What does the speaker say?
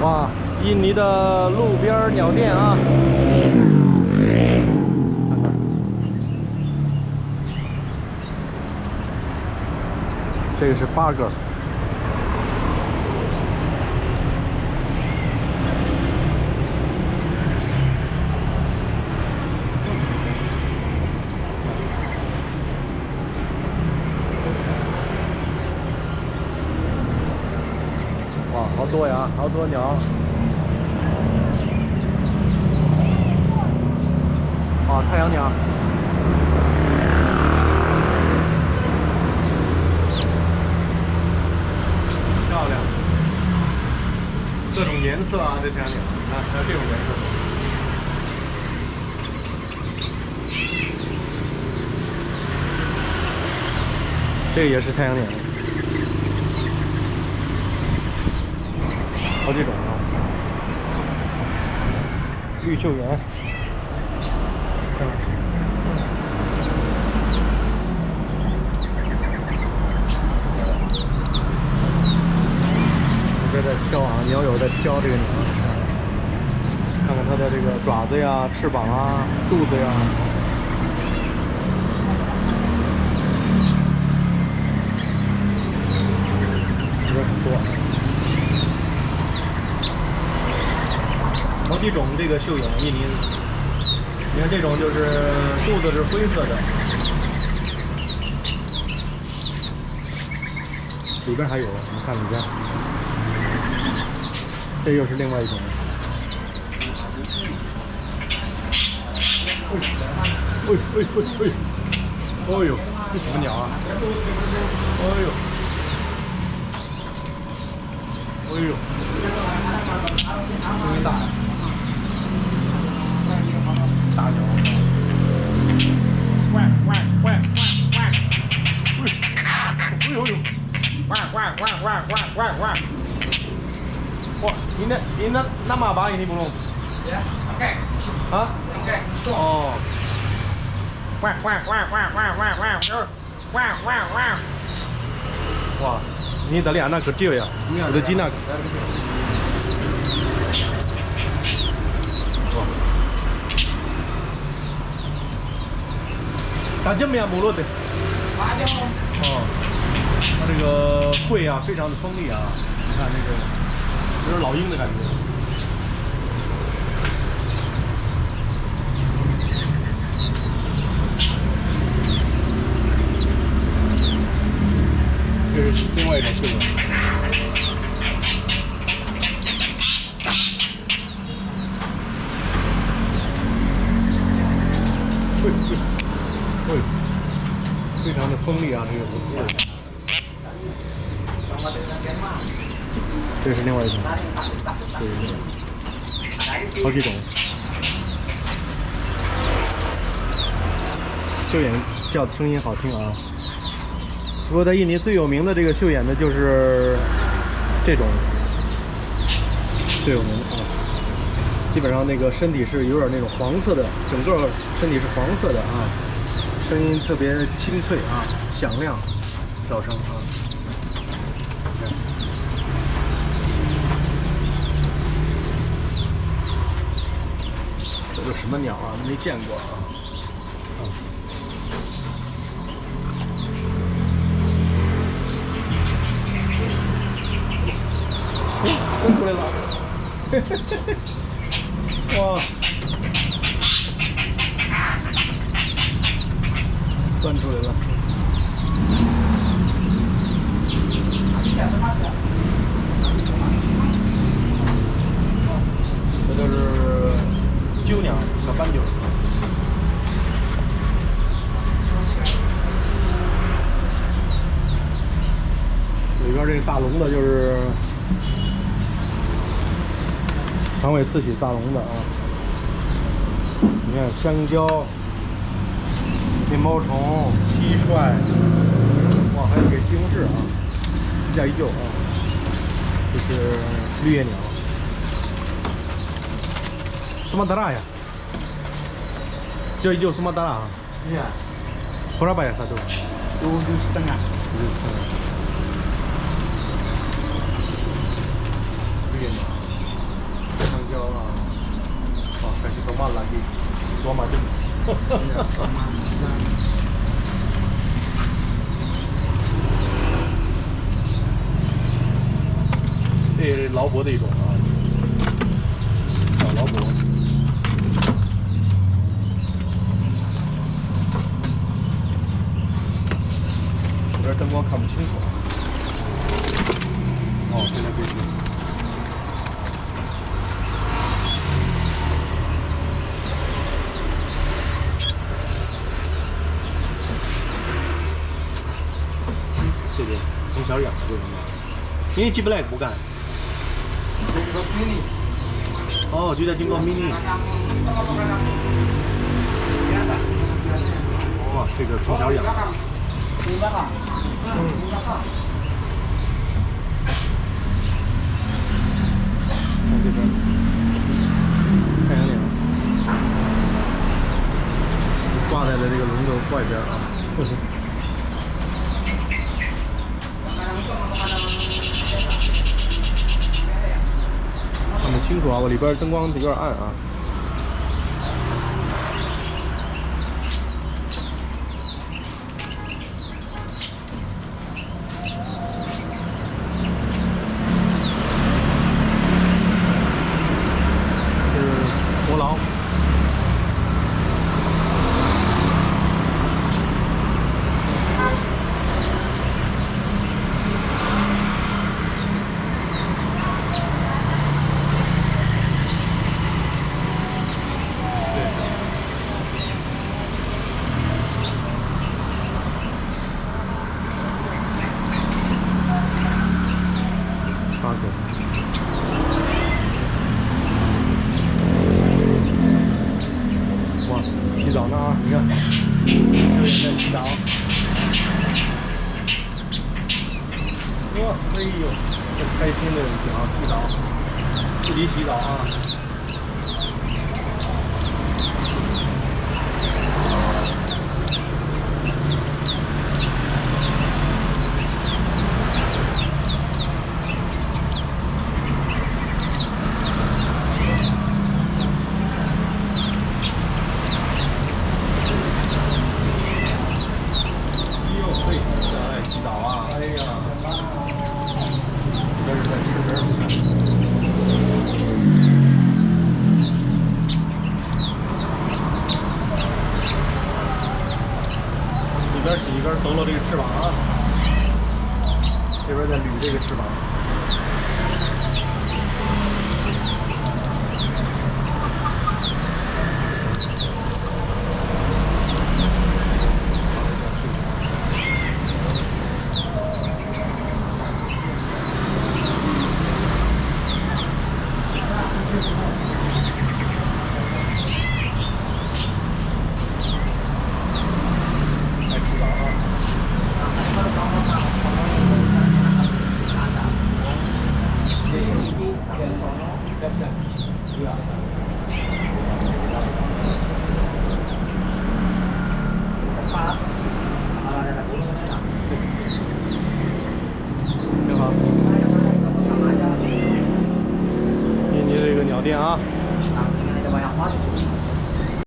哇，印尼的路边鳥店啊，看看，这个是8个。哇，好多呀，好多鳥。啊，太阳鳥。漂亮，各种颜色啊，这太阳鸟，你看还有这种颜色。这个也是太阳鸟。好几种啊，绿袖眼，这在挑啊，鸟友在挑这个鸟，看看它的这个爪子呀、翅膀啊、肚子呀，这边很多。好几种这个绣眼，印尼，你看这种就是肚子是灰色的，里边还有，我们看里边，这又是另外一种。哎呦，这什么鸟啊？哎呦，哎呦，声音大。大鸟，喂！哎呦！哇，你那嘛吧ini belum？ Oke. 啊 Oke. 哦。哇，你的脸那可丢呀，我的鸡那个。哇。打这么呀，母鹿的。哦，它这个喙啊，非常的锋利啊，你看那个，有点老鹰的感觉。这是另外一种绣眼。非常的锋利啊，这个纹路。这是另外一种，对，好几种。绣眼叫的声音好听啊。不过在印尼最有名的这个绣眼的就是这种最有名的啊。基本上那个身体是有点那种黄色的，整个身体是黄色的啊。声音特別清脆啊，響亮，叫聲啊。这個什麼鳥啊？沒見過啊。飛出來了！哇！钻出来了，这都是鸠鳥，小斑鸠。里边这个大籠的就是长尾刺喜大笼的啊，你看香蕉。面包虫、蟋蟀，哇，还有这个西红柿啊，一架一旧啊，这是绿叶鳥。苏马达拉呀，叫一旧苏馬達拉啊。Iya. Berapa ya satu? 7,5. 绿叶鳥。嘛垃圾，多嘛正。这也是劳勃的一种啊，小劳勃。这边灯光看不清楚啊。哦，现在可以用。这个从小养的这个，因为 G Black 不干。这个 mini。哦，就叫金光 mini。哦，这个从小养。看这边，太阳眼挂在了这个笼子外边啊。看不清楚啊，我里边灯光有点暗啊。这是伯劳。哇，洗澡呢啊！你看，秀妍在洗澡。哇，哎呦，这开心的啊，洗澡，自己洗澡啊。洗澡啊！哎呀，这是在吃人。一边洗一边抖搂这个翅膀啊，这边在捋这个翅膀。